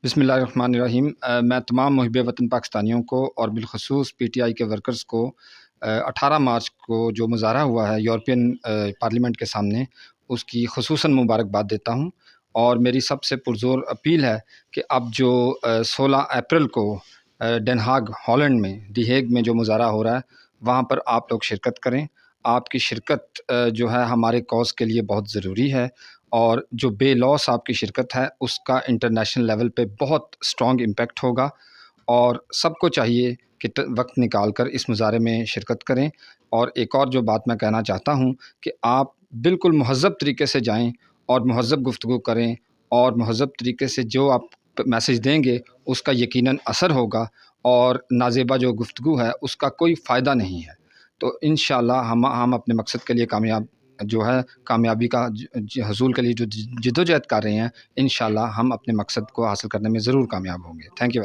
بسم اللہ الرحمن الرحیم۔ میں تمام محب وطن پاکستانیوں کو اور بالخصوص پی ٹی آئی کے ورکرز کو 18 مارچ کو جو مظاہرہ ہوا ہے یورپین پارلیمنٹ کے سامنے، اس کی خصوصاً مبارکباد دیتا ہوں۔ اور میری سب سے پرزور اپیل ہے کہ اب جو 16 اپریل کو ڈن ہاگ ہالینڈ میں دی ہیگ میں جو مظاہرہ ہو رہا ہے، وہاں پر آپ لوگ شرکت کریں۔ آپ کی شرکت جو ہے ہمارے کوز کے لیے بہت ضروری ہے، اور جو بے لوس آپ کی شرکت ہے اس کا انٹرنیشنل لیول پہ بہت اسٹرانگ امپیکٹ ہوگا، اور سب کو چاہیے کہ وقت نکال کر اس مظاہرے میں شرکت کریں۔ اور ایک اور جو بات میں کہنا چاہتا ہوں کہ آپ بالکل مہذب طریقے سے جائیں اور مہذب گفتگو کریں، اور مہذب طریقے سے جو آپ میسج دیں گے اس کا یقیناً اثر ہوگا، اور نازیبا جو گفتگو ہے اس کا کوئی فائدہ نہیں ہے۔ تو انشاءاللہ ہم اپنے مقصد کے لیے کامیابی کا حصول کے لیے جو جدوجہد کر رہے ہیں، انشاءاللہ ہم اپنے مقصد کو حاصل کرنے میں ضرور کامیاب ہوں گے۔ Thank you.